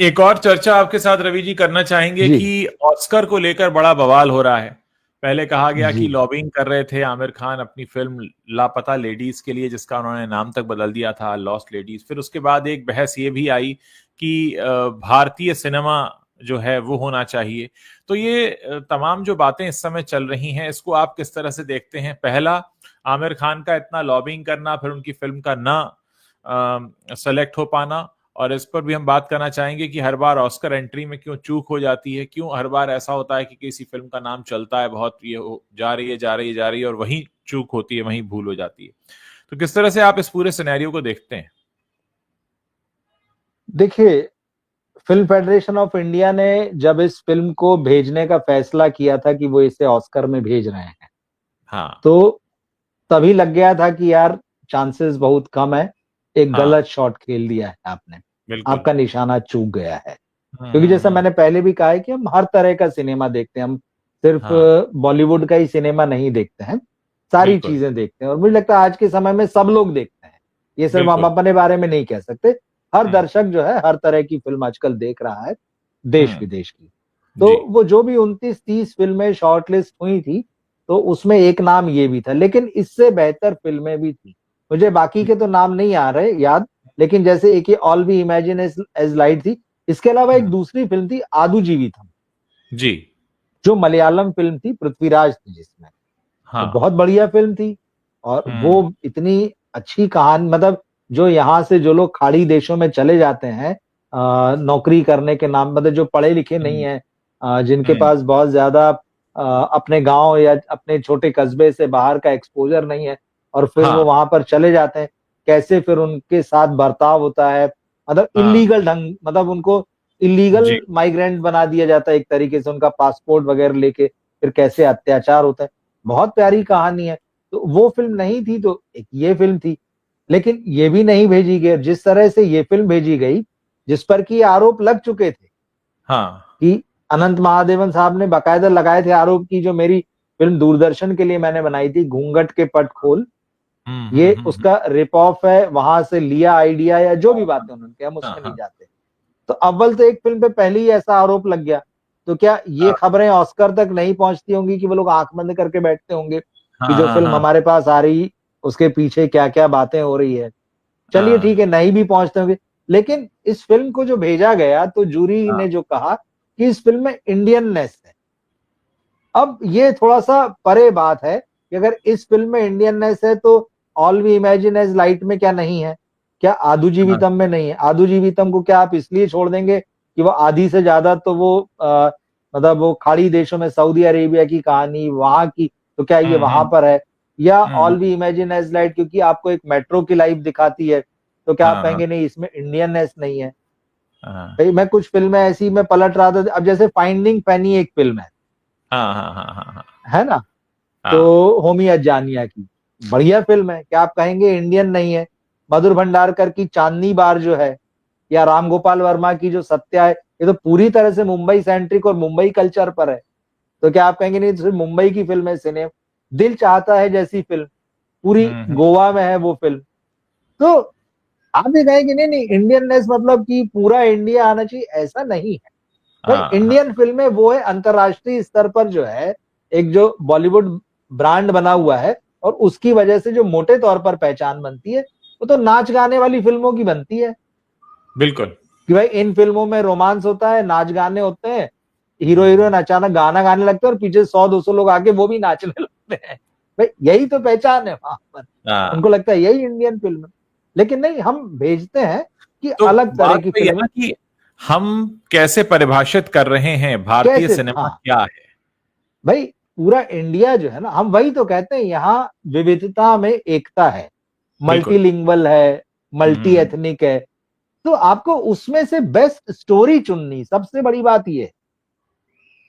एक और चर्चा आपके साथ रवि जी करना चाहेंगे जी। कि ऑस्कर को लेकर बड़ा बवाल हो रहा है। पहले कहा गया जी। कि लॉबिंग कर रहे थे आमिर खान अपनी फिल्म लापता लेडीज के लिए, जिसका उन्होंने नाम तक बदल दिया था लॉस्ट लेडीज। फिर उसके बाद एक बहस ये भी आई कि भारतीय सिनेमा जो है वो होना चाहिए। तो ये तमाम जो बातें इस समय चल रही हैं, इसको आप किस तरह से देखते हैं? पहला, आमिर खान का इतना लॉबिंग करना, फिर उनकी फिल्म का ना सेलेक्ट हो पाना। और इस पर भी हम बात करना चाहेंगे कि हर बार ऑस्कर एंट्री में क्यों चूक हो जाती है, क्यों हर बार ऐसा होता है कि किसी फिल्म का नाम चलता है बहुत, ये जा रही है जा रही है जा रही है और वहीं चूक होती है, वहीं भूल हो जाती है। तो किस तरह से आप इस पूरे सिनेरियो को देखते हैं? देखिए, फिल्म फेडरेशन ऑफ इंडिया ने जब इस फिल्म को भेजने का फैसला किया था कि वो इसे ऑस्कर में भेज रहे हैं, हाँ। तो तभी लग गया था कि यार चांसेस बहुत कम है, एक हाँ। गलत शॉट खेल दिया है आपने, बिल्कुल। आपका निशाना चूक गया है। हम्म। क्योंकि जैसा मैंने पहले भी कहा है कि हम हर तरह का सिनेमा देखते हैं, हम सिर्फ हाँ। बॉलीवुड का ही सिनेमा नहीं देखते हैं, सारी बिल्कुल। चीजें देखते हैं। और मुझे लगता है आज के समय में सब लोग देखते हैं, ये सिर्फ हम बिल्कुल। अपने बारे में नहीं कह सकते। हर हम्म। दर्शक जो है हर तरह की फिल्म आजकल देख रहा है, देश हम्म। विदेश की। तो जी। वो जो भी 29-30 फिल्में शॉर्टलिस्ट हुई थी, तो उसमें एक नाम ये भी था, लेकिन इससे बेहतर फिल्में भी थी। मुझे बाकी के तो नाम नहीं आ रहे याद, लेकिन जैसे एक ये all we imagine as light थी, इसके अलावा एक हम्म। दूसरी फिल्म थी आदू जीवितम, जी। जो मलयालम फिल्म थी, पृथ्वीराज थी जिसमें। वो हाँ। बहुत बढ़िया फिल्म थी, और वो हम्म। इतनी अच्छी कहानी, मतलब जो यहाँ से जो लोग खाड़ी देशों में चले जाते हैं नौकरी करने के नाम, मतलब जो पढ़े लिखे नहीं हम्म। है, जिनके हम्म। पास बहुत ज्यादा अपने गांव या अपने छोटे कस्बे से बाहर का एक्सपोजर नहीं है, और फिर वो हाँ। वहां पर चले जाते हैं, कैसे फिर उनके साथ बर्ताव होता है, मतलब हाँ। इलीगल ढंग, मतलब उनको इलीगल जी। माइग्रेंट बना दिया जाता है एक तरीके से, उनका पासपोर्ट वगैरह लेके फिर कैसे अत्याचार होता है। बहुत प्यारी कहानी है। तो वो फिल्म नहीं थी तो एक ये फिल्म थी, लेकिन ये भी नहीं भेजी गई। जिस तरह से ये फिल्म भेजी गई, जिस पर कि आरोप लग चुके थे हाँ। कि अनंत महादेवन साहब ने बाकायदा लगाए थे आरोप की, जो मेरी फिल्म दूरदर्शन के लिए मैंने बनाई थी घूंघट के पट खोल, हम्म। ये उसका रिप ऑफ है, वहां से लिया आइडिया या जो भी बातें उन्होंने किया, हम हाँ। उसमें नहीं हाँ। जाते। तो अव्वल तो एक फिल्म पे पहले ही ऐसा आरोप लग गया, तो क्या ये हाँ। खबरें ऑस्कर तक नहीं पहुंचती होंगी कि वो लोग आंख बंद करके बैठते होंगे कि हाँ। जो हाँ। फिल्म हाँ। हमारे पास आ रही उसके पीछे क्या क्या बातें हो रही है। चलिए ठीक हाँ। है, नहीं भी पहुंचते होंगे, लेकिन इस फिल्म को जो भेजा गया तो जूरी हाँ। ने जो कहा कि इस फिल्म में इंडियननेस है। अब ये थोड़ा सा परे बात है कि अगर इस फिल्म में इंडियननेस है तो all we imagine as light में क्या नहीं है? क्या आदू हाँ। जीवितम में नहीं है? आदू जीवितम को क्या आप इसलिए छोड़ देंगे कि वो आधी से ज्यादा तो वो मतलब वो खाड़ी देशों में सऊदी अरेबिया की कहानी वहां की, तो क्या ये वहां हम्म। पर है? या hmm. All we imagine as light क्योंकि आपको एक मेट्रो की लाइफ दिखाती है, तो क्या आप हाँ। हाँ। कहेंगे नहीं इसमें इंडियननेस नहीं है? हाँ। भाई मैं कुछ फिल्में ऐसी मैं पलट रहा था, अब जैसे फाइंडिंग फैनी एक फिल्म हाँ। हाँ। हाँ। हाँ। है ना? तो हाँ। होमी अजानिया की बढ़िया फिल्म है, क्या आप कहेंगे इंडियन नहीं है? मधुर भंडारकर की चांदनी बार जो है, या राम गोपाल वर्मा की जो सत्या है, ये तो पूरी तरह से मुंबई सेंट्रिक और मुंबई कल्चर पर है। तो क्या आप कहेंगे नहीं तो सिर्फ मुंबई की फिल्म है? सिने दिल चाहता है जैसी फिल्म पूरी हम्म। गोवा में है वो फिल्म। तो आप ये कहेंगे नहीं नहीं इंडियननेस मतलब कि पूरा इंडिया आना चाहिए, ऐसा नहीं है। भाई हाँ। हाँ। इंडियन फिल्में वो है अंतरराष्ट्रीय स्तर पर जो है, एक जो बॉलीवुड ब्रांड बना हुआ है, और उसकी वजह से जो मोटे तौर पर पहचान बनती है, वो तो नाच गाने वाली फिल्मों की बनती है। बिल्कुल। कि भाई इन फिल्मों में रोमांस होता है, नाच गाने होते हैं, हीरो हीरोइन अचानक गाना गाने लगते हैं और पीछे 100-200 लोग आके वो भी नाचने लगते हैं। भाई यही तो पहचान है वहां पर, उनको हाँ। लगता है यही इंडियन फिल्म है। लेकिन नहीं, हम भेजते हैं कि तो अलग तरह बात की वही है फिल्में। ना कि हम कैसे परिभाषित कर रहे हैं भारतीय कैसे? सिनेमा हाँ क्या है। भाई, पूरा इंडिया जो है ना, हम वही तो कहते हैं यहाँ विविधता में एकता है, बिल्कुल। मल्टीलिंगुअल है, मल्टी हम्म। एथनिक है। तो आपको उसमें से बेस्ट स्टोरी चुननी, सबसे बड़ी बात ये है।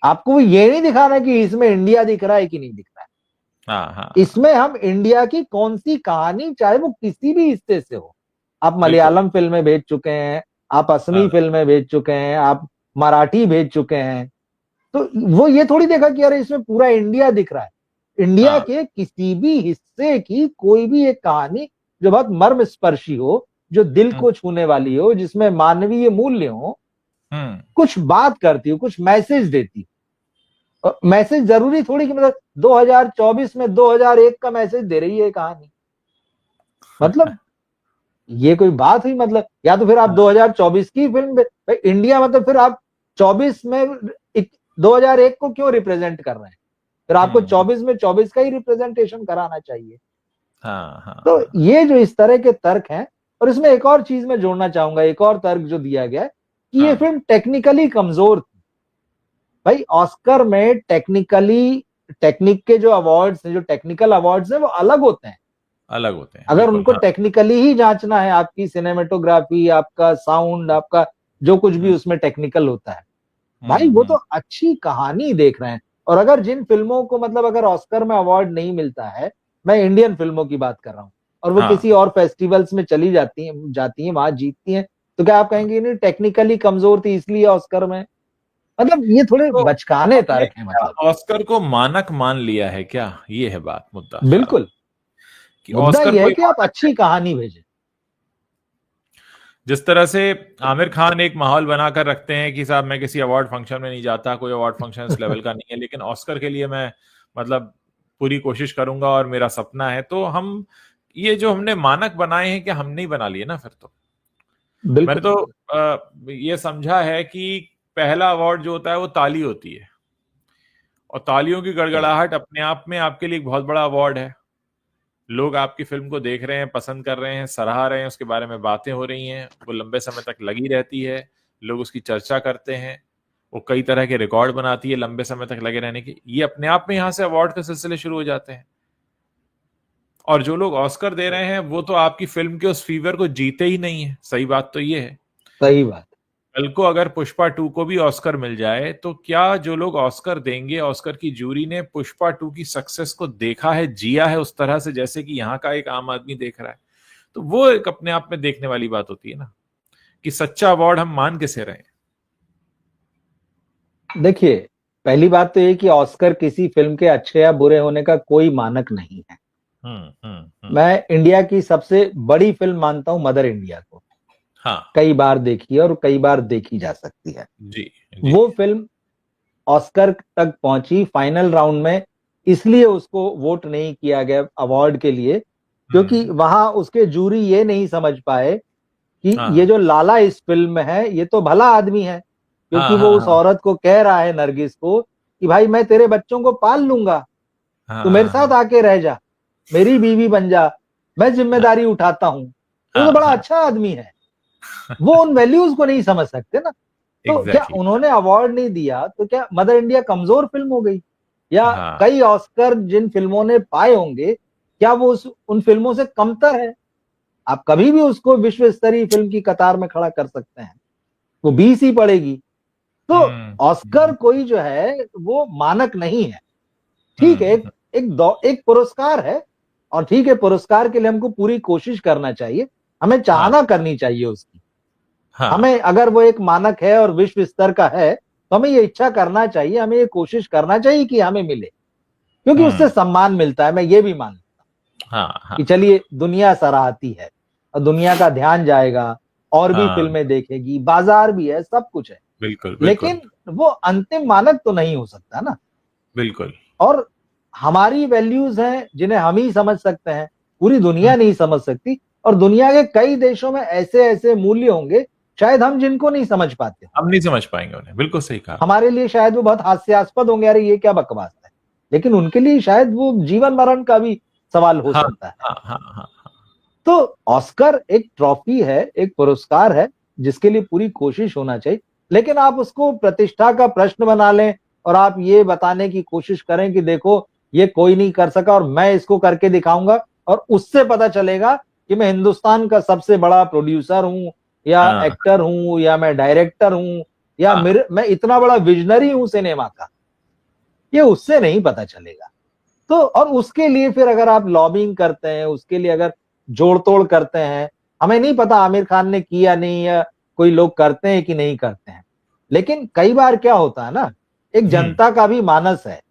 आपको ये नहीं दिखाना कि इसमें इंडिया दिख रहा है कि नहीं दिख रहा है, हाँ। हाँ। हाँ। इसमें हम इंडिया की कौन सी कहानी, चाहे वो किसी भी हिस्से से हो। आप बिल्कुल। मलयालम फिल्में भेज चुके हैं, आप असमी हाँ। फिल्में भेज चुके हैं, आप मराठी भेज चुके हैं, तो वो ये थोड़ी देखा कि अरे इसमें पूरा इंडिया दिख रहा है। इंडिया हाँ। के किसी भी हिस्से की कोई भी एक कहानी जो बहुत मर्म स्पर्शी हो, जो दिल हम्म। को छूने वाली हो, जिसमें मानवीय मूल्य हो, कुछ बात करती हो, कुछ मैसेज देती हो। मैसेज जरूरी थोड़ी कि मतलब 2024 में 2001 का मैसेज दे रही है कहानी, मतलब ये कोई बात हुई? मतलब या तो फिर आप 2024 की फिल्म भाई, इंडिया मतलब फिर आप 24 में 2001 को क्यों रिप्रेजेंट कर रहे हैं? फिर आपको 24 में 24 का ही रिप्रेजेंटेशन कराना चाहिए। हाँ हाँ तो हाँ ये जो इस तरह के तर्क हैं, और इसमें एक और चीज मैं जोड़ना चाहूंगा, एक और तर्क जो दिया गया है कि ये फिल्म टेक्निकली कमजोर थी। भाई ऑस्कर में टेक्निक के जो अवार्ड्स हैं, जो टेक्निकल अवार्ड्स हैं, वो अलग होते हैं। अलग होते हैं अगर बिल्कुल। उनको हाँ टेक्निकली ही जांचना है, आपकी सिनेमेटोग्राफी, आपका साउंड, आपका जो कुछ भी उसमें टेक्निकल होता है, भाई वो तो अच्छी कहानी देख रहे हैं। और अगर जिन फिल्मों को मतलब अगर ऑस्कर में अवार्ड नहीं मिलता है, मैं इंडियन फिल्मों की बात कर रहा हूँ, और वो किसी और फेस्टिवल्स में चली जाती हैं वहां जीतती हैं, तो क्या आप कहेंगे नहीं टेक्निकली कमजोर थी इसलिए ऑस्कर में? मतलब ये थोड़े तो बचकाने हमने तर्क हैं मतलब। ऑस्कर को मानक मान लिया है क्या, ये है बात, मुद्दा सारा, बिल्कुल, कि मुद्दा ऑस्कर ये है कोई कि आप मानक है। अच्छी कहानी भेजें। जिस तरह से आमिर खान एक माहौल बनाकर रखते हैं कि साहब मैं किसी अवार्ड फंक्शन में नहीं जाता, कोई अवार्ड फंक्शन इस लेवल का नहीं है, लेकिन ऑस्कर के लिए मैं मतलब पूरी कोशिश करूंगा और मेरा सपना है। तो हम ये जो हमने मानक बनाए हैं, क्या हमने ही बना लिए ना फिर तो। मैंने बिल्कुल तो ये समझा है कि पहला अवार्ड जो होता है वो ताली होती है, और तालियों की सही बात। गड़गड़ाहट अपने आप में आपके लिए एक बहुत बड़ा अवार्ड है। लोग आपकी फिल्म को देख रहे हैं, पसंद कर रहे हैं, सराह रहे हैं, उसके बारे में बातें हो रही हैं, वो लंबे समय तक लगी रहती है, लोग उसकी चर्चा करते हैं, वो कई तरह के रिकॉर्ड बनाती है लंबे समय तक लगे रहने की। ये अपने आप में यहाँ से अवार्ड के सिलसिले शुरू हो जाते हैं। और जो लोग ऑस्कर दे रहे हैं वो तो आपकी फिल्म के उस फीवर को जीते ही नहीं है। सही बात तो ये है। सही बात। कल को अगर पुष्पा 2 को भी ऑस्कर मिल जाए, तो क्या जो लोग ऑस्कर देंगे, ऑस्कर की जूरी ने पुष्पा 2 की सक्सेस को देखा है, जिया है उस तरह से जैसे कि यहाँ का एक आम आदमी देख रहा है? तो वो एक अपने आप में देखने वाली बात होती है ना, कि सच्चा अवार्ड हम मान किसे रहे हैं। देखिए, पहली बात तो ये कि ऑस्कर किसी फिल्म के अच्छे या बुरे होने का कोई मानक नहीं है। मैं इंडिया की सबसे बड़ी फिल्म मानता हूं मदर इंडिया को। हाँ कई बार देखी है और कई बार देखी जा सकती है। जी जी। वो फिल्म ऑस्कर तक पहुंची फाइनल राउंड में, इसलिए उसको वोट नहीं किया गया अवार्ड के लिए, क्योंकि वहां उसके जूरी ये नहीं समझ पाए कि ये जो लाला इस फिल्म में है ये तो भला आदमी है। क्योंकि हाँ वो हाँ उस औरत को कह रहा है, नरगिस को, कि भाई मैं तेरे बच्चों को पाल लूंगा, हाँ तू मेरे हाँ साथ आके रह जा, मेरी बीवी बन जा, मैं जिम्मेदारी उठाता हूं। वो तो हाँ बड़ा हाँ। अच्छा आदमी है। वो उन वैल्यूज को नहीं समझ सकते ना। तो क्या एग्जैक्टली। उन्होंने अवार्ड नहीं दिया तो क्या मदर इंडिया कमजोर फिल्म हो गई? या हाँ कई ऑस्कर जिन फिल्मों ने पाए होंगे, क्या वो उन फिल्मों से कमतर है? आप कभी भी उसको विश्व स्तरीय फिल्म की कतार में खड़ा कर सकते हैं, वो 20 ही पड़ेगी। तो ऑस्कर कोई जो है वो मानक नहीं है। ठीक है, एक पुरस्कार है, और ठीक है, पुरस्कार के लिए हमको पूरी कोशिश करना चाहिए, हमें हाँ चाहना करनी चाहिए उसकी। हाँ। हमें अगर वो एक मानक है और विश्व स्तर का है, तो हमें ये इच्छा करना चाहिए, हमें ये कोशिश करना चाहिए कि हमें मिले, क्योंकि उससे सम्मान मिलता है। मैं ये भी मानता हूं हाँ हाँ कि चलिए दुनिया सराहती है, और दुनिया का ध्यान जाएगा, और भी हाँ। फिल्में देखेगी, बाजार भी है, सब कुछ है, बिल्कुल बिल्कुल लेकिन वो अंतिम मानक तो नहीं हो सकता ना। बिल्कुल। और हमारी वैल्यूज हैं जिन्हें हम ही समझ सकते हैं, पूरी दुनिया नहीं समझ सकती। और दुनिया के कई देशों में ऐसे ऐसे मूल्य होंगे शायद हम जिनको नहीं समझ पाते हम नहीं समझ पाएंगे उन्हें, बिल्कुल सही कहा। हमारे लिए शायद वो बहुत हास्यास्पद होंगे, अरे ये क्या बकवास है, लेकिन उनके लिए शायद वो जीवन मरण का भी सवाल हो हाँ सकता है। हाँ हाँ हाँ हाँ। तो ऑस्कर एक ट्रॉफी है, एक पुरस्कार है, जिसके लिए पूरी कोशिश होना चाहिए। लेकिन आप उसको प्रतिष्ठा का प्रश्न बना लें, और आप ये बताने की कोशिश करें कि देखो ये कोई नहीं कर सका और मैं इसको करके दिखाऊंगा, और उससे पता चलेगा कि मैं हिंदुस्तान का सबसे बड़ा प्रोड्यूसर हूं, या हाँ एक्टर हूं, या मैं डायरेक्टर हूं, या हाँ। मैं इतना बड़ा विजनरी हूं सिनेमा का, ये उससे नहीं पता चलेगा। तो और उसके लिए फिर अगर आप लॉबिंग करते हैं, उसके लिए अगर जोड़ तोड़ करते हैं, हमें नहीं पता आमिर खान ने किया नहीं, या कोई लोग करते हैं कि नहीं करते हैं, लेकिन कई बार क्या होता है ना, एक जनता का भी मानस है।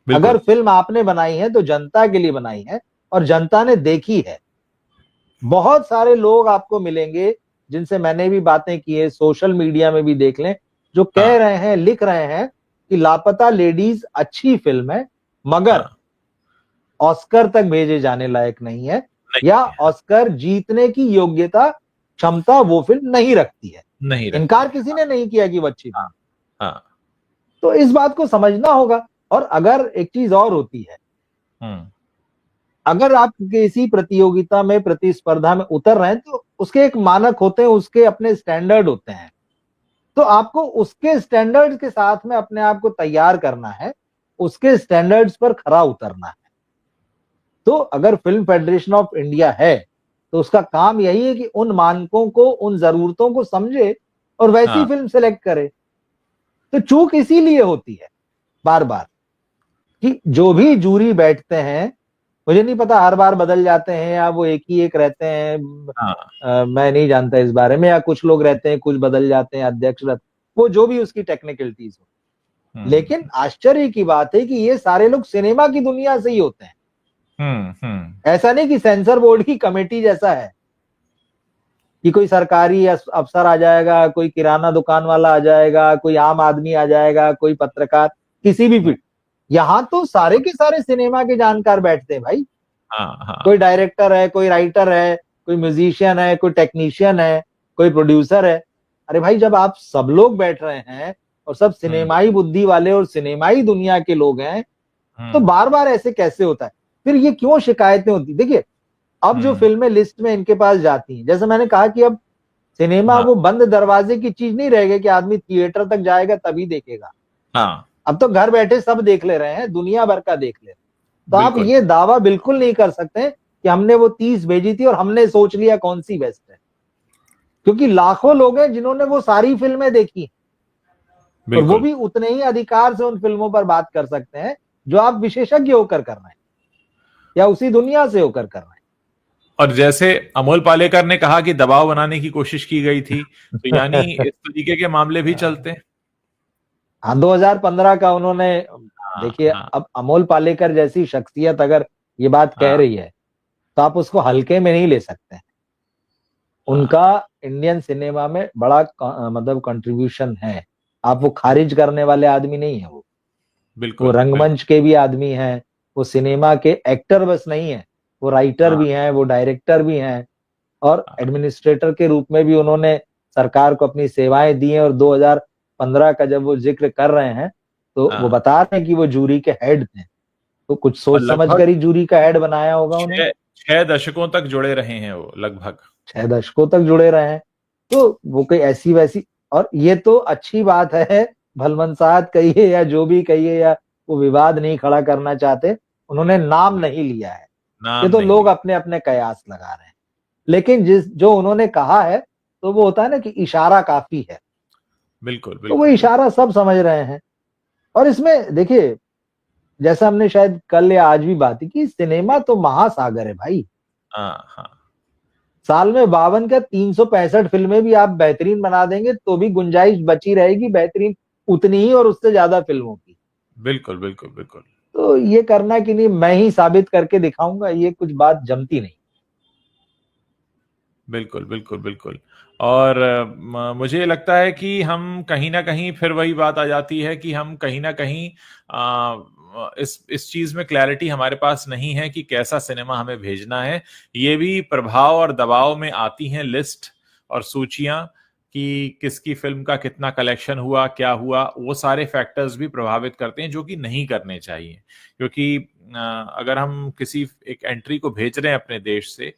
अगर बिल्कुल फिल्म आपने बनाई है तो जनता के लिए बनाई है, और जनता ने देखी है। बहुत सारे लोग आपको मिलेंगे जिनसे मैंने भी बातें की है, सोशल मीडिया में भी देख लें, जो कह रहे हैं, लिख रहे हैं कि लापता लेडीज अच्छी फिल्म है, मगर ऑस्कर तक भेजे जाने लायक नहीं है, या ऑस्कर जीतने की योग्यता, क्षमता वो फिल्म नहीं रखती है। नहीं रखती। इनकार किसी ने नहीं किया कि वो अच्छी फिल्म। हाँ। तो इस बात को समझना होगा। और अगर एक चीज और होती है, अगर आप किसी प्रतियोगिता में, प्रतिस्पर्धा में उतर रहे हैं, तो उसके एक मानक होते हैं, उसके अपने स्टैंडर्ड होते हैं। तो आपको उसके स्टैंडर्ड्स के साथ में अपने आप को तैयार करना है, उसके स्टैंडर्ड्स पर खरा उतरना है। तो अगर फिल्म फेडरेशन ऑफ इंडिया है, तो उसका काम यही है कि उन मानकों को, उन जरूरतों को समझे और वैसी फिल्म सेलेक्ट करे। तो चूक इसीलिए होती है बार बार कि जो भी जूरी बैठते हैं, मुझे नहीं पता हर बार बदल जाते हैं या वो एक ही एक रहते हैं, मैं नहीं जानता इस बारे में, या कुछ लोग रहते हैं, कुछ बदल जाते हैं, अध्यक्ष रहते, वो जो भी उसकी टेक्निकलिटीज हो। लेकिन आश्चर्य की बात है कि ये सारे लोग सिनेमा की दुनिया से ही होते हैं। ऐसा नहीं कि सेंसर बोर्ड की कमेटी जैसा है कि कोई सरकारी अफसर आ जाएगा, कोई किराना दुकान वाला आ जाएगा, कोई आम आदमी आ जाएगा, कोई पत्रकार, किसी भी फील्ड। यहां तो सारे के सारे सिनेमा के जानकार बैठते हैं भाई। कोई डायरेक्टर है, कोई राइटर है, कोई म्यूजिशियन है, कोई टेक्नीशियन है, कोई प्रोड्यूसर है। अरे भाई, जब आप सब लोग बैठ रहे हैं और सब सिनेमाई बुद्धि वाले और सिनेमाई दुनिया के लोग हैं, तो बार बार ऐसे कैसे होता है? फिर ये क्यों शिकायतें होती? देखिए, अब जो फिल्में लिस्ट में इनके पास जाती हैं, जैसे मैंने कहा कि अब सिनेमा वो बंद दरवाजे की चीज नहीं रह गई कि आदमी थिएटर तक जाएगा तभी देखेगा। अब तो घर बैठे सब देख ले रहे हैं, दुनिया भर का देख ले रहे हैं। तो आप ये दावा बिल्कुल नहीं कर सकते कि हमने वो 30 भेजी थी और हमने सोच लिया कौन सी बेस्ट है, क्योंकि लाखों लोग हैं जिन्होंने वो सारी फिल्में देखी और वो भी उतने ही अधिकार से उन फिल्मों पर बात कर सकते हैं जो आप विशेषज्ञ होकर कर रहे हैं या उसी दुनिया से होकर कर रहे हैं। और जैसे अमोल पालेकर ने कहा कि दबाव बनाने की कोशिश की गई थी, तो यानी इस तरीके के मामले भी चलते हैं। हाँ, 2015 का उन्होंने, देखिए, अब अमोल पालेकर जैसी शख्सियत अगर ये बात कह रही है, तो आप उसको हल्के में नहीं ले सकते हैं। उनका इंडियन सिनेमा में बड़ा मतलब कंट्रीब्यूशन है। आप वो खारिज करने वाले आदमी नहीं है। वो रंगमंच के भी आदमी हैं, वो सिनेमा के एक्टर बस नहीं है, वो राइटर भी हैं, वो डायरेक्टर भी हैं, और एडमिनिस्ट्रेटर के रूप में भी उन्होंने सरकार को अपनी सेवाएं दी हैं। और 2015 का जब वो जिक्र कर रहे हैं, तो वो बता रहे हैं कि वो जूरी के हेड थे, तो कुछ सोच समझ कर ही जूरी का हेड बनाया होगा उन्हें। 6 दशकों तक जुड़े रहे हैं वो, लगभग 6 दशकों तक जुड़े रहे हैं। तो वो कोई ऐसी वैसी, और ये तो अच्छी बात है, भलमनसाहत कहिए या जो भी कहिए, या वो विवाद नहीं खड़ा करना चाहते, उन्होंने नाम नहीं लिया है। ये तो लोग अपने अपने कयास लगा रहे हैं। लेकिन जो उन्होंने कहा है, तो वो होता है ना कि इशारा काफी है। बिल्कुल। तो वो इशारा सब समझ रहे हैं। और इसमें देखिए, जैसा हमने शायद कल या आज भी बात की कि सिनेमा तो महासागर है भाई। साल में 52 का 365 फिल्में भी आप बेहतरीन बना देंगे तो भी गुंजाइश बची रहेगी बेहतरीन उतनी ही और उससे ज्यादा फिल्मों की। बिल्कुल। तो ये करना कि नहीं मैं ही साबित करके दिखाऊंगा, ये कुछ बात जमती नहीं। बिल्कुल। और मुझे लगता है कि हम कहीं ना कहीं फिर वही बात आ जाती है कि हम कहीं ना कहीं इस चीज में क्लैरिटी हमारे पास नहीं है कि कैसा सिनेमा हमें भेजना है। ये भी प्रभाव और दबाव में आती हैं लिस्ट और सूचियां कि किसकी फिल्म का कितना कलेक्शन हुआ, क्या हुआ, वो सारे फैक्टर्स भी प्रभावित करते हैं, जो कि नहीं करने चाहिए। क्योंकि अगर हम किसी एक एंट्री को भेज रहे हैं अपने देश से,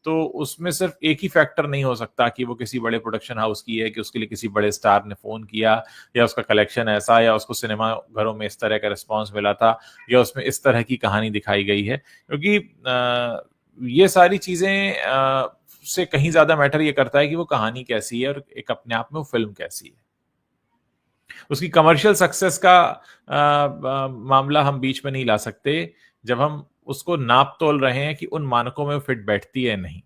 तो उसमें सिर्फ एक ही फैक्टर नहीं हो सकता कि वो किसी बड़े प्रोडक्शन हाउस की है, कि उसके लिए किसी बड़े स्टार ने फोन किया, या उसका कलेक्शन ऐसा, या उसको सिनेमा घरों में इस तरह का रिस्पांस मिला था, या उसमें इस तरह की कहानी दिखाई गई है। क्योंकि ये सारी चीजें से कहीं ज्यादा मैटर ये करता है कि वो कहानी कैसी है और एक अपने आप में वो फिल्म कैसी है। उसकी कमर्शियल सक्सेस का मामला हम बीच में नहीं ला सकते जब हम उसको नाप तोल रहे हैं कि उन मानकों में फिट बैठती है नहीं।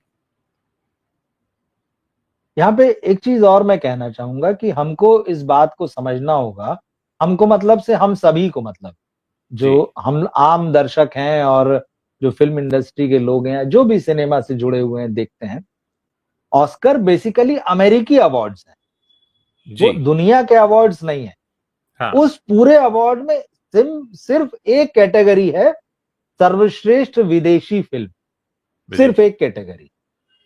यहाँ पे एक चीज और मैं कहना चाहूंगा कि हमको इस बात को समझना होगा, हमको मतलब से हम सभी को, मतलब जो हम आम दर्शक हैं और जो फिल्म इंडस्ट्री के लोग हैं, जो भी सिनेमा से जुड़े हुए हैं, देखते हैं, ऑस्कर बेसिकली अमेरिकी अवार्ड्स हैं, जी। वो दुनिया के अवार्ड्स नहीं है। हाँ। उस पूरे अवार्ड में सिर्फ एक कैटेगरी है, सर्वश्रेष्ठ विदेशी फिल्म, सिर्फ एक कैटेगरी।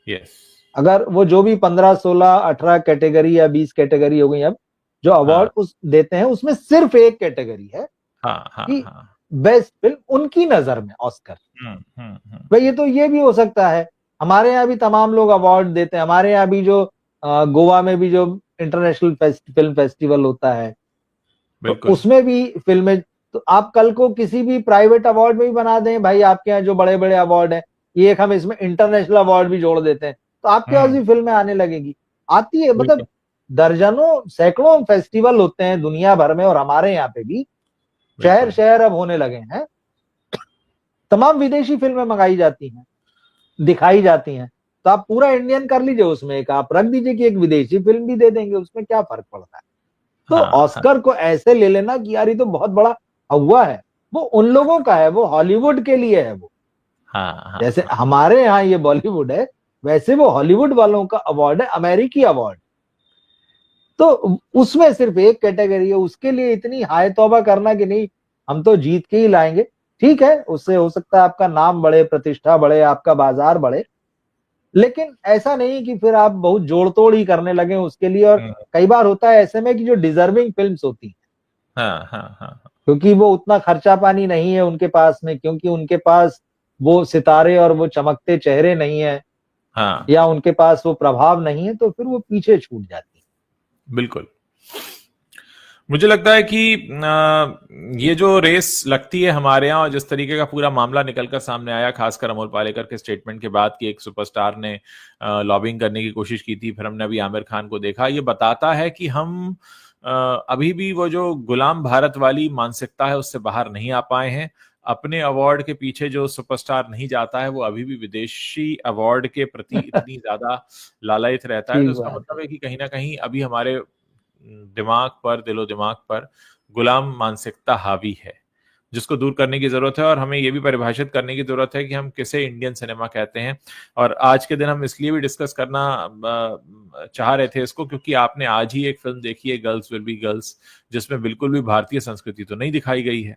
यस। अगर वो जो भी 15, 16, 18 कैटेगरी या 20 कैटेगरी हो गई अब जो अवार्ड हाँ उस देते हैं, उसमें सिर्फ एक कैटेगरी है हाँ हाँ कि हाँ। बेस्ट फिल्म उनकी नजर में ऑस्कर। भाई ये भी हो सकता है, हमारे यहाँ भी तमाम लोग अवार्ड देते हैं, हमारे यहाँ भी जो गोवा में भी जो इंटरनेशनल फिल्म फेस्टिवल होता है, तो बिल्कुल। उसमें भी फिल्में, तो आप कल को किसी भी प्राइवेट अवार्ड में भी बना दें, भाई आपके यहाँ जो बड़े बड़े अवार्ड हैं, ये एक हम इसमें इंटरनेशनल अवार्ड भी जोड़ देते हैं, तो आपके पास भी फिल्में आने लगेगी, आती है। मतलब दर्जनों सैकड़ों फेस्टिवल होते हैं दुनिया भर में, और हमारे यहाँ पे भी शहर शहर अब होने लगे हैं, तमाम विदेशी फिल्में मंगाई जाती हैं, दिखाई जाती हैं। तो आप पूरा इंडियन कर लीजिए, उसमें एक आप रख दीजिए कि एक विदेशी फिल्म भी दे देंगे, उसमें क्या फर्क पड़ता है। तो ऑस्कर को ऐसे ले लेना कि यार ये तो बहुत बड़ा हुआ है, वो उन लोगों का है, वो हॉलीवुड के लिए है वो। जैसे हमारे यहाँ ये बॉलीवुड है, वैसे वो हॉलीवुड वालों का अवार्ड है, अमेरिकी अवार्ड। तो उसमें सिर्फ एक कैटेगरी है, उसके लिए इतनी हाय तौबा करना कि नहीं हम तो जीत के ही लाएंगे। ठीक है, उससे हो सकता है आपका नाम बढ़े, प्रतिष्ठा बढ़े, आपका बाजार बढ़े, लेकिन ऐसा नहीं कि फिर आप बहुत जोड़ तोड़ ही करने लगे उसके लिए। और कई बार होता है ऐसे में कि जो डिजर्विंग फिल्म्स होती हैं, क्योंकि वो उतना खर्चा पानी नहीं है उनके पास में, क्योंकि उनके पास वो सितारे और वो चमकते चेहरे नहीं है, या उनके पास वो प्रभाव नहीं है, तो फिर वो पीछे छूट जाती है। बिल्कुल। मुझे लगता है कि ये जो रेस लगती है हमारे यहाँ, और जिस तरीके का पूरा मामला निकलकर सामने आया, खासकर अमोल पालेकर के स्टेटमेंट के बाद कि एक सुपरस्टार ने लॉबिंग करने की कोशिश की थी, फिर हमने अभी आमिर खान को देखा, ये बताता है कि हम अभी भी वो जो गुलाम भारत वाली मानसिकता है उससे बाहर नहीं आ पाए हैं। अपने अवार्ड के पीछे जो सुपरस्टार नहीं जाता है वो अभी भी विदेशी अवार्ड के प्रति इतनी ज्यादा लालायित रहता है। तो इसका मतलब है कि कहीं ना कहीं अभी हमारे दिमाग पर, दिलो दिमाग पर गुलाम मानसिकता हावी है, जिसको दूर करने की जरूरत है। और हमें यह भी परिभाषित करने की जरूरत है कि हम किसे इंडियन सिनेमा कहते हैं। और आज के दिन हम इसलिए भी डिस्कस करना चाह रहे थे इसको, क्योंकि आपने आज ही एक फिल्म देखी है, गर्ल्स विल बी गर्ल्स, जिसमें बिल्कुल भी भारतीय संस्कृति तो नहीं दिखाई गई है।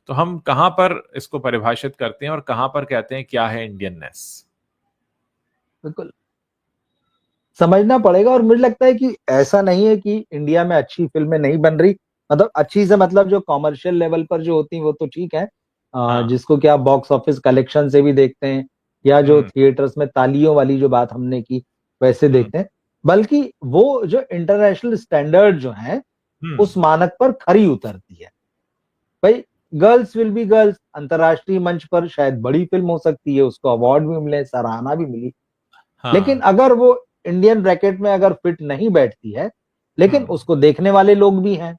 तो हम कहां पर इसको परिभाषित करते हैं और कहां पर कहते हैं क्या है इंडियननेस? बिल्कुल समझना पड़ेगा। और मुझे लगता है कि ऐसा नहीं है कि इंडिया में अच्छी फिल्में नहीं बन रही, मतलब अच्छी से मतलब जो कॉमर्शियल लेवल पर जो होती हैं वो तो ठीक है, जिसको कि आप बॉक्स ऑफिस कलेक्शन से भी देखते हैं, या जो थिएटर्स में तालियों वाली जो बात हमने की वैसे देखते हैं, बल्कि वो जो इंटरनेशनल स्टैंडर्ड जो है उस मानक पर खरी उतरती है। भाई गर्ल्स विल बी गर्ल्स अंतरराष्ट्रीय मंच पर शायद बड़ी फिल्म हो सकती है, उसको अवार्ड भी मिले, सराहना भी मिली, लेकिन अगर वो इंडियन ब्रैकेट में अगर फिट नहीं बैठती है, लेकिन उसको देखने वाले लोग भी हैं,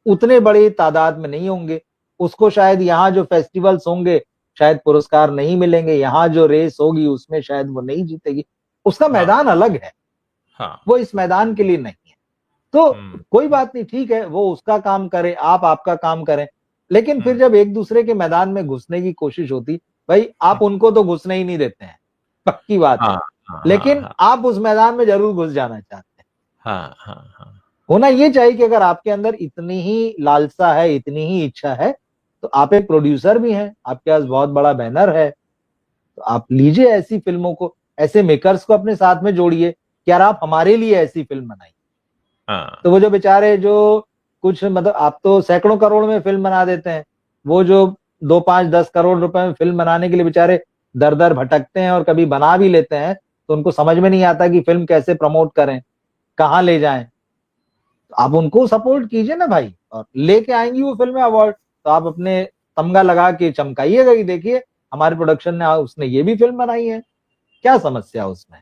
उतने बड़ी तादाद में नहीं होंगे, उसको शायद यहाँ जो फेस्टिवल्स होंगे शायद पुरस्कार नहीं मिलेंगे, यहाँ जो रेस होगी उसमें शायद वो नहीं जीतेगी, उसका मैदान अलग है, वो इस मैदान के लिए नहीं है। तो कोई बात नहीं, ठीक है, वो उसका काम करे, आप आपका काम करें, लेकिन फिर जब एक दूसरे के मैदान में घुसने की कोशिश होती, भाई आप उनको तो घुसने ही नहीं देते हैं, पक्की बात है, लेकिन आप उस मैदान में जरूर घुस जाना चाहते हैं। होना ये चाहिए कि अगर आपके अंदर इतनी ही लालसा है, इतनी ही इच्छा है, तो आप एक प्रोड्यूसर भी हैं, आपके पास बहुत बड़ा बैनर है, तो आप लीजिए ऐसी फिल्मों को, ऐसे मेकर्स को अपने साथ में जोड़िए कि यार आप हमारे लिए ऐसी फिल्म बनाइए। तो वो जो बेचारे जो कुछ मतलब आप तो सैकड़ों करोड़ में फिल्म बना देते हैं, वो जो 2, 5, 10 करोड़ रुपए में फिल्म बनाने के लिए बेचारे दर दर भटकते हैं और कभी बना भी लेते हैं, तो उनको समझ में नहीं आता कि फिल्म कैसे प्रमोट करें, कहाँ ले जाएं। तो आप उनको सपोर्ट कीजिए ना भाई, और लेके आएंगी वो फिल्में अवार्ड, तो आप अपने तमगा लगा के चमकाइएगा कि देखिए हमारे प्रोडक्शन ने उसने ये भी फिल्म बनाई है, क्या समस्या उसमें।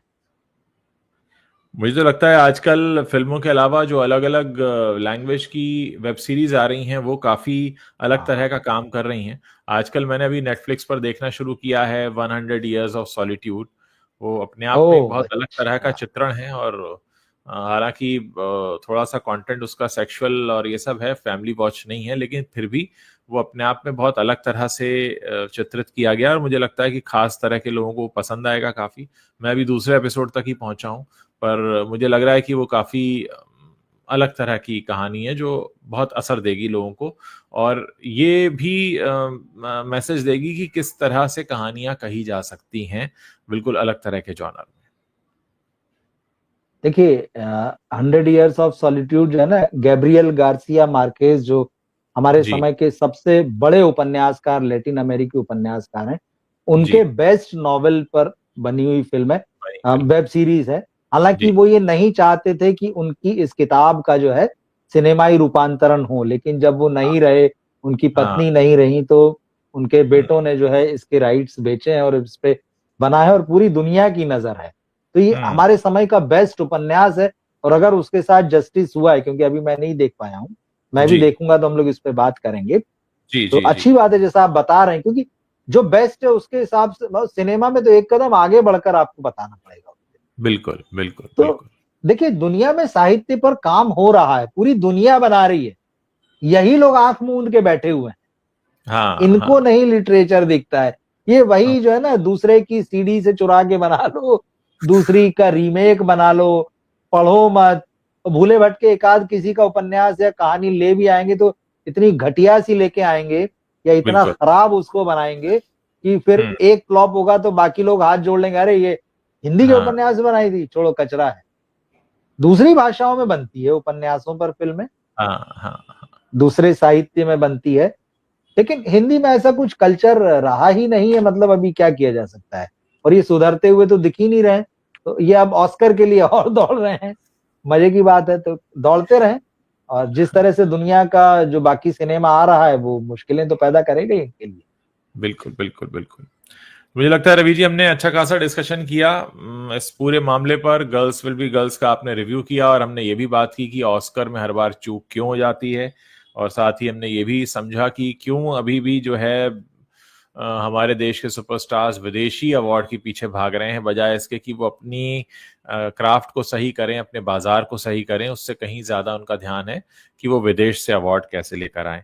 मुझे तो लगता है आजकल फिल्मों के अलावा जो अलग अलग लैंग्वेज की वेब सीरीज आ रही हैं वो काफी अलग तरह का काम कर रही हैं। आजकल मैंने अभी नेटफ्लिक्स पर देखना शुरू किया है 100 Years of Solitude। वो अपने आप में एक बहुत अलग तरह का चित्रण है, और हालांकि थोड़ा सा कंटेंट उसका सेक्सुअल और ये सब है, फैमिली वॉच नहीं है, लेकिन फिर भी वो अपने आप में बहुत अलग तरह से चित्रित किया गया, और मुझे लगता है कि खास तरह के लोगों को पसंद आएगा काफी। मैं अभी दूसरे एपिसोड तक ही पहुंचा हूं, पर मुझे लग रहा है कि वो काफ़ी अलग तरह की कहानी है जो बहुत असर देगी लोगों को, और ये भी मैसेज देगी कि किस तरह से कहानियां कही जा सकती हैं बिल्कुल अलग तरह के जॉनर में। देखिए 100 Years of Solitude जो है ना, गैब्रियल गार्सिया मार्केज जो हमारे जी समय के सबसे बड़े उपन्यासकार, लैटिन अमेरिकी उपन्यासकार हैं, जी। उनके बेस्ट नॉवेल पर बनी हुई फिल्म है, वही फिल्म। वेब सीरीज है। हालांकि जी। वो ये नहीं चाहते थे कि उनकी इस किताब का जो है सिनेमाई रूपांतरण हो, लेकिन जब वो हाँ नहीं रहे, उनकी हाँ। पत्नी नहीं रही, तो उनके हम्म, बेटों ने जो है इसके राइट्स बेचे हैं और इस पे बना है और पूरी दुनिया की नजर है। तो ये हम्म, हमारे समय का बेस्ट उपन्यास है। और अगर उसके साथ जस्टिस हुआ है, क्योंकि अभी मैं नहीं देख पाया हूं, मैं भी जी देखूंगा तो हम लोग इस पे बात करेंगे। जी तो जी जी। अच्छी बात है जैसा आप बता रहे हैं, क्योंकि जो बेस्ट है उसके हिसाब से मतलब सिनेमा में तो एक कदम आगे बढ़कर आपको बताना पड़ेगा। बिल्कुल बिल्कुल तो बिल्कुल। देखिए दुनिया में साहित्य पर काम हो रहा है, पूरी दुनिया बना रही है, यही लोग आंख मूंद के बैठे हुए हैं, हाँ इनको हाँ नहीं लिटरेचर दिखता है। ये हाँ। वही जो है ना, दूसरे की सीडी से चुरा के बना लो, दूसरी का रीमेक बना लो, पढ़ो मत। भूले भटके एकाध किसी का उपन्यास या कहानी ले भी आएंगे तो इतनी घटिया सी लेके आएंगे या इतना बिल्कुल। खराब उसको बनाएंगे कि फिर हम्म। एक फ्लॉप होगा तो बाकी लोग हाथ जोड़ लेंगे, अरे ये हिंदी के हाँ उपन्यास बनाई थी, छोड़ो कचरा है। दूसरी भाषाओं में बनती है उपन्यासों पर फिल्में, हाँ हाँ। दूसरे साहित्य में बनती है, लेकिन हिंदी में ऐसा कुछ कल्चर रहा ही नहीं है। मतलब अभी क्या किया जा सकता है, और ये सुधरते हुए तो दिख ही नहीं रहे हैं। तो ये अब ऑस्कर के लिए और दौड़ रहे हैं, मजे की बात है, तो दौड़ते रहें। और जिस तरह से दुनिया का जो बाकी सिनेमा आ रहा है वो मुश्किलें तो पैदा करेगा ही इनके लिए। बिल्कुल बिल्कुल बिल्कुल। मुझे लगता है रवि जी हमने अच्छा खासा डिस्कशन किया इस पूरे मामले पर। गर्ल्स विल बी गर्ल्स का आपने रिव्यू किया, और हमने ये भी बात की कि ऑस्कर में हर बार चूक क्यों हो जाती है, और साथ ही हमने ये भी समझा कि क्यों अभी भी जो है हमारे देश के सुपरस्टार्स विदेशी अवार्ड के पीछे भाग रहे हैं, बजाय इसके कि वो अपनी क्राफ्ट को सही करें, अपने बाजार को सही करें। उससे कहीं ज्यादा उनका ध्यान है कि वो विदेश से अवार्ड कैसे लेकर आए।